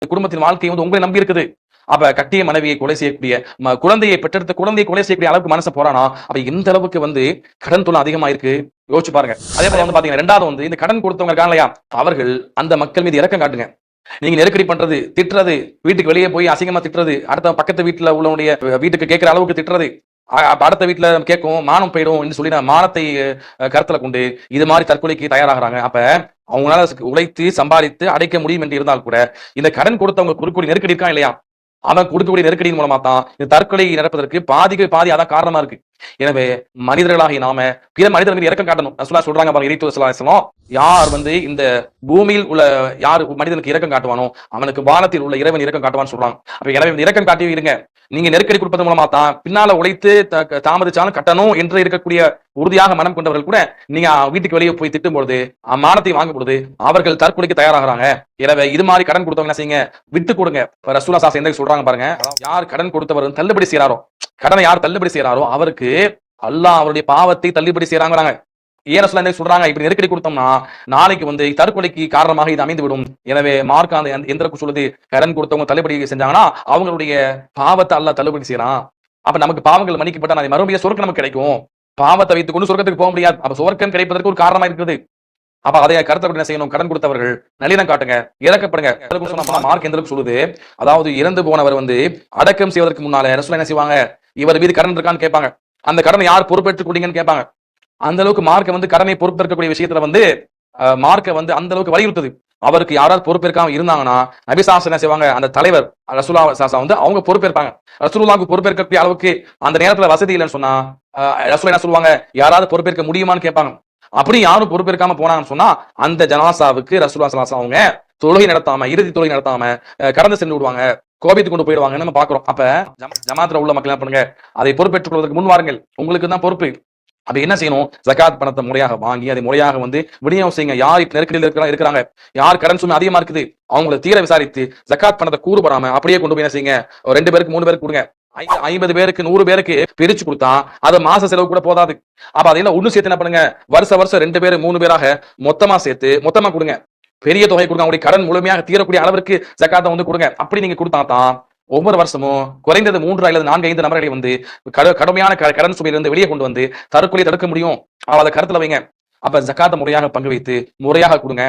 குடும்பத்தின் வாழ்க்கை வந்து உங்களை நம்பி இருக்குது. அப்ப கட்டிய மனைவியை கொலை செய்யக்கூடிய குழந்தையை பெற்றெடுத்த குழந்தையை கொலை செய்யக்கூடிய அளவுக்கு மனசு போறானா, அப்ப எந்த அளவுக்கு வந்து கடன் தொல்லை அதிகமா இருக்கு யோசிச்சு பாருங்க. அதே போல வந்து பாத்தீங்கன்னா ரெண்டாவது வந்து இந்த கடன் கொடுத்தவங்க இருக்காங்க இல்லையா, அவர்கள் அந்த மக்கள் மீது இரக்கம் காட்டுங்க. நீங்க நெருக்கடி பண்றது, திட்டுறது, வீட்டுக்கு வெளியே போய் அசிங்கமா திட்டுறது, அடுத்த பக்கத்து வீட்டுல உள்ளவனுடைய வீட்டுக்கு கேட்கிற அளவுக்கு திட்டுறது, அடுத்த வீட்டுல கேட்கும் மானம் போயிடும் என்று சொல்லி மானத்தை கருத்துல கொண்டு இது மாதிரி தற்கொலைக்கு தயாராகிறாங்க. அப்ப அவங்களால உழைத்து சம்பாதித்து அடைக்க முடியும் என்று இருந்தால் கூட இந்த கடன் கொடுத்தவங்க குறுக்குடி நெருக்கடி இருக்கா இல்லையா, அவன் கொடுக்கக்கூடிய நெருக்கடியின் மூலமா தான் இந்த தற்கொலை நடப்பதற்கு பாதிக்கு பாதி அதான் காரணமா இருக்கு. எனவே மனிதர்களாகிய நாம பிற மனிதர்கள் மீது இரக்கம் காட்டணும். ரசூலுல்லாஹ் சொல்றாங்க பாருங்க, இறைத்தூதர் ஸல்லல்லாஹு அலைஹி வஸல்லம், யார் வந்து இந்த பூமியில் உள்ள யார் மனிதனுக்கு இரக்கம் காட்டுவானோ அவனுக்கு வானத்தில் உள்ள இறைவன் இரக்கம் காட்டுவான்னு சொல்றாங்க. அப்ப எனவே இரக்கம் காட்டி இருங்க. நீங்க நெருக்கடி கொடுப்பது மூலமா தான் பின்னால உழைத்து தாமதிச்சாலும் கட்டணும் என்று இருக்கக்கூடிய உறுதியாக மனம் கொண்டவர்கள் கூட நீங்க வீட்டுக்கு வெளியே போய் திட்டும் பொழுது மானத்தை வாங்கும் பொழுது அவர்கள் தற்கொலைக்கு தயாராகிறாங்க. எனவே இது மாதிரி கடன் கொடுத்தவங்க என்ன செய்யுங்க, விட்டு கொடுங்க. ரசூலுல்லாஹ் ஸல்லல்லாஹு அலைஹி வஸல்லம் சொல்றாங்க பாருங்க, யார் கடன் கொடுத்தவர் தள்ளுபடி செய்யறாரோ, கடனை யார் தள்ளுபடி செய்யறாரோ அவருக்கு அல்லாஹ் அவருடைய பாவத்தை தள்ளுபடி செய்யறாங்க. ஏன் ரசூலுல்லாஹ் சொல்றாங்க, இப்படி நெருக்கடி கொடுத்தோம்னா நாளைக்கு வந்து தற்கொலைக்கு காரணமாக இது அமைந்து விடும். எனவே மார்க் அந்த எந்த சொல்லுது, கடன் கொடுத்தவங்க தள்ளுபடி செஞ்சாங்கன்னா அவங்களுடைய பாவத்தை அல்லாஹ் தள்ளுபடி செய்யறான். அப்ப நமக்கு பாவங்கள் மன்னிக்கப்பட்டா மறுபடியும் சொர்க்கம் நமக்கு கிடைக்கும். பாவத்தை வைத்துக் கொண்டு சொர்க்கத்துக்கு போக முடியாது. அப்ப சொர்க்கம் கிடைப்பதற்கு ஒரு காரணமா இருக்குது. அப்ப அதை கருத்தை என்ன செய்யணும், கடன் கொடுத்தவர்கள் நல்லினம் காட்டுங்க, இறக்கப்படுங்க. மார்க் எந்த அளவுக்கு சொல்லுது, அதாவது இறந்து போனவர் வந்து அடக்கம் செய்வதற்கு முன்னால ரசூலுல்லாஹ் என்ன செய்வாங்க, இவர் மீது கடன் இருக்கான்னு கேட்பாங்க. அந்த கடனை யார் பொறுப்பேற்றுக் கொண்டீங்கன்னு கேட்பாங்க. அந்த அளவுக்கு மார்க்க வந்து கடனை பொறுப்பேற்கக்கூடிய விஷயத்துல வந்து மார்க்க வந்து அந்த அளவுக்கு வலியுறுத்துது. அவருக்கு யாராவது பொறுப்பேற்காம இருந்தாங்கன்னா நபி ஸல்லல்லாஹு அலைஹி வஸல்லம் என்ன செய்வாங்க, அந்த தலைவர் ரசூலுல்லாஹ் ஸல்லல்லாஹு வந்து அவங்க பொறுப்பேற்பாங்க. ரசூலுல்லாஹ்வுக்கு பொறுப்பேற்கக்கூடிய அளவுக்கு அந்த நேரத்துல வசதி இல்லைன்னு சொன்னா ரசூலுல்லாஹ் என்ன சொல்லுவாங்க, யாராவது பொறுப்பேற்க முடியுமான்னு கேட்பாங்க. அப்படி யாரும் பொறுப்பேற்காம போனாங்கன்னு சொன்னா அந்த ஜனாசாவுக்கு ரசூலுல்லாஹ் ஸல்லல்லாஹு அலைஹி வஸல்லம் அவங்க தொழுகை நடத்தாம, இறுதி தொழுகை நடத்தாம கடந்து சென்று விடுவாங்க, கோபித்து கொண்டு போயிடுவாங்க நம்ம பாக்குறோம். அப்ப ஜமாத்துல உள்ள மக்கள் என்ன பண்ணுங்க, அதை பொறுப்பேற்றுக் கொள்வதற்கு முன் வாருங்கள், உங்களுக்கு தான் பொறுப்பு. அப்ப என்ன செய்யணும், ஜகாத் பணத்தை முறையாக வாங்கி அதை முறையாக வந்து விநியோகம் செய்யுங்க. யார் இப்ப நெருக்கடியில் இருக்கிறாங்க, யார் கடன் சுமை அதிகமா இருக்குது அவங்களை தீர விசாரித்து ஜகாத் பணத்தை கூறுபடாம அப்படியே கொண்டு போய் என்ன செய்யுங்க, 2 பேருக்கு 3 பேருக்கு கொடுங்க. 50 பேருக்கு 100 பேருக்கு பிரிச்சு கொடுத்தா அது மாச செலவு கூட போதாது. அப்ப அதையெல்லாம் ஒண்ணு சேர்த்து என்ன பண்ணுங்க, வருஷம் 2 பேர் 3 பேராக மொத்தமா சேர்த்து மொத்தமா கொடுங்க. பெரிய தொகை கொடுங்க, அவங்களுடைய கடன் முழுமையாக தீரக்கூடிய அளவிற்கு ஜகாத்தை வந்து கொடுங்க. அப்படி நீங்க கொடுத்தா தான் ஒவ்வொரு வருஷமும் குறைந்தது 3 அல்லது 4, 5 நபர்களை வந்து கடுமையான கடன் சுமையிலிருந்து வெளியே கொண்டு வந்து தற்கொலை தடுக்க முடியும். அதை கருத்துல வைங்க. அப்ப ஜகாத்தை முறையாக பங்கு வைத்து முறையாக கொடுங்க.